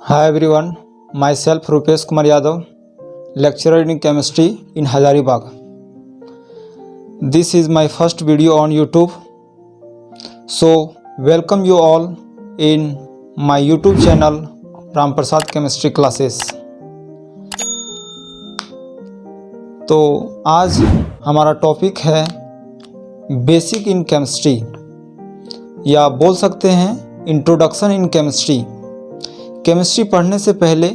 Hi everyone, myself Rupesh Kumar Yadav, lecturer in chemistry in Hazaribagh. This is my first video on YouTube. So welcome you all in my YouTube channel Ram Prasad Chemistry Classes. तो आज हमारा topic है basic in chemistry या बोल सकते हैं introduction in chemistry. Chemistry पढ़ने से पहले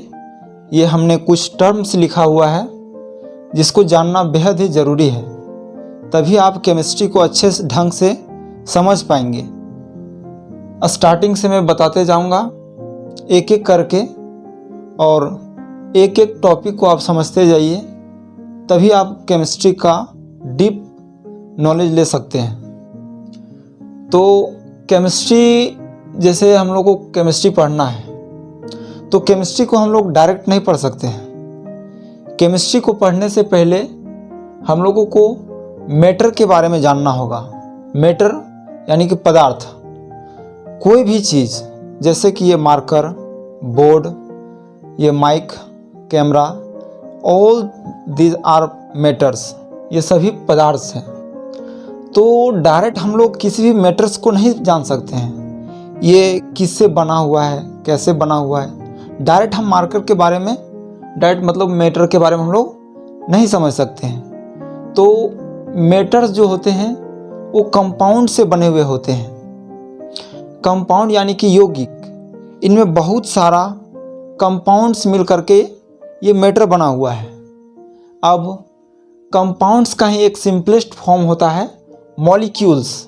ये हमने कुछ टर्म्स लिखा हुआ है जिसको जानना बेहद ही ज़रूरी है, तभी आप केमिस्ट्री को अच्छे ढंग से समझ पाएंगे। स्टार्टिंग से मैं बताते जाऊंगा एक एक करके और एक एक टॉपिक को आप समझते जाइए, तभी आप केमिस्ट्री का डीप नॉलेज ले सकते हैं। तो केमिस्ट्री, जैसे हम लोग को केमिस्ट्री पढ़ना है तो केमिस्ट्री को हम लोग डायरेक्ट नहीं पढ़ सकते हैं। केमिस्ट्री को पढ़ने से पहले हम लोगों को मैटर के बारे में जानना होगा। मैटर यानी कि पदार्थ, कोई भी चीज़ जैसे कि ये मार्कर, बोर्ड, ये mic, camera, all these are matters, ये सभी पदार्थ हैं। तो डायरेक्ट हम लोग किसी भी मैटर्स को नहीं जान सकते हैं, ये किससे बना हुआ है, कैसे बना हुआ है। डायरेक्ट हम मार्कर के बारे में, डायरेक्ट मतलब मैटर के बारे में हम लोग नहीं समझ सकते हैं। तो मैटर्स जो होते हैं वो कंपाउंड से बने हुए होते हैं। कंपाउंड यानी कि यौगिक, इनमें बहुत सारा कंपाउंड्स मिल करके ये मैटर बना हुआ है। अब कंपाउंड्स का ही एक सिंपलेस्ट फॉर्म होता है मॉलिक्यूल्स।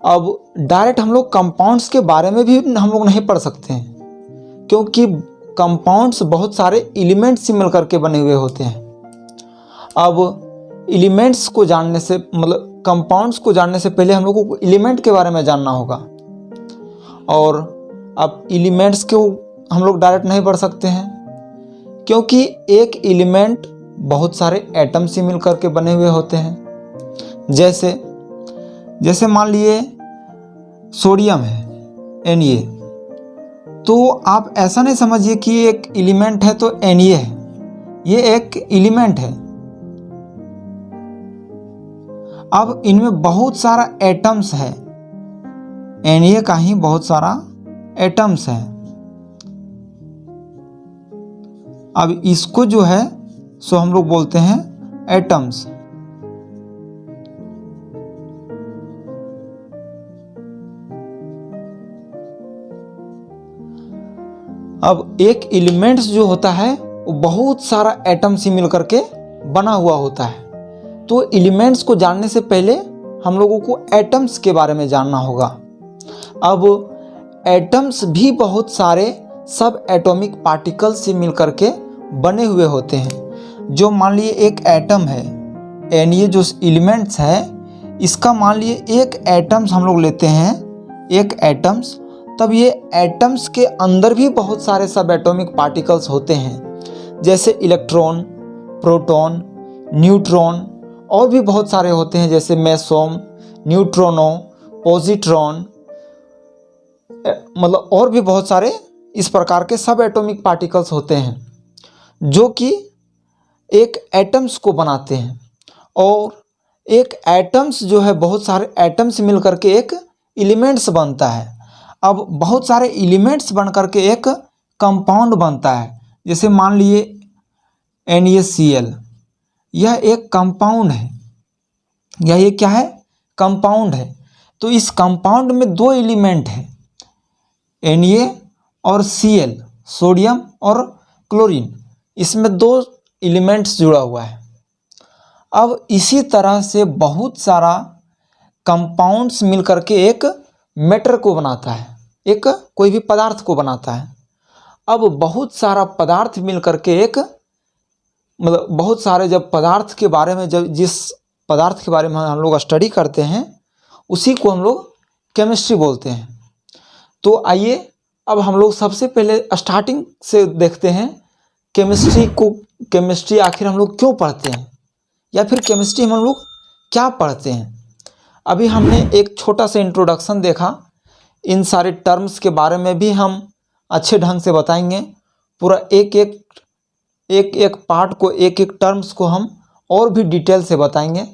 अब डायरेक्ट हम लोग कंपाउंड्स के बारे में भी हम लोग नहीं पढ़ सकते हैं, क्योंकि कंपाउंड्स बहुत सारे एलिमेंट्स से मिल करके बने हुए होते हैं। अब एलिमेंट्स को जानने से, मतलब कंपाउंड्स को जानने से पहले हम लोगों को एलिमेंट के बारे में जानना होगा। और अब एलिमेंट्स को हम लोग डायरेक्ट नहीं पढ़ सकते हैं, क्योंकि एक एलिमेंट बहुत सारे एटम से मिल करके बने हुए होते हैं। जैसे मान लिए सोडियम है Na, तो आप ऐसा नहीं समझिए कि ये एक एलिमेंट है तो Na है, ये एक एलिमेंट है। अब इनमें बहुत सारा एटम्स है, Na का ही बहुत सारा एटम्स है। अब इसको जो है सो हम लोग बोलते हैं एटम्स। अब एक एलिमेंट्स जो होता है वो बहुत सारा एटम से मिल करके बना हुआ होता है। तो एलिमेंट्स को जानने से पहले हम लोगों को एटम्स के बारे में जानना होगा। अब एटम्स भी बहुत सारे सब एटॉमिक पार्टिकल से मिल करके बने हुए होते हैं। जो मान लिए एक एटम है, Na जो एलिमेंट्स है, इसका मान लिए एक एटम्स हम लोग लेते हैं, एक एटम्स, तब ये एटम्स के अंदर भी बहुत सारे सब एटॉमिक पार्टिकल्स होते हैं, जैसे इलेक्ट्रॉन, प्रोटॉन, न्यूट्रॉन, और भी बहुत सारे होते हैं, जैसे मेसोम, न्यूट्रोनो, पॉजिट्रॉन, मतलब और भी बहुत सारे इस प्रकार के सब एटॉमिक पार्टिकल्स होते हैं जो कि एक एटम्स को बनाते हैं। और एक एटम्स जो है, बहुत सारे एटम्स मिल करके एक एलिमेंट्स बनता है। अब बहुत सारे एलिमेंट्स बन करके एक कंपाउंड बनता है। जैसे मान लिए NaCl, यह एक कंपाउंड है, या ये क्या है, कंपाउंड है। तो इस कंपाउंड में दो एलिमेंट है, Na और Cl, सोडियम और क्लोरीन, इसमें दो एलिमेंट्स जुड़ा हुआ है। अब इसी तरह से बहुत सारा कंपाउंड्स मिल करके एक मैटर को बनाता है, एक कोई भी पदार्थ को बनाता है। अब बहुत सारा पदार्थ मिल करके एक, मतलब बहुत सारे जब पदार्थ के बारे में, जब जिस पदार्थ के बारे में हम लोग स्टडी करते हैं उसी को हम लोग केमिस्ट्री बोलते हैं। तो आइए अब हम लोग सबसे पहले स्टार्टिंग से देखते हैं केमिस्ट्री आखिर हम लोग क्यों पढ़ते हैं, या फिर केमिस्ट्री हम लोग क्या पढ़ते हैं। अभी हमने एक छोटा सा इंट्रोडक्शन देखा, इन सारे टर्म्स के बारे में भी हम अच्छे ढंग से बताएंगे। पूरा एक एक पार्ट को, एक एक टर्म्स को हम और भी डिटेल से बताएंगे।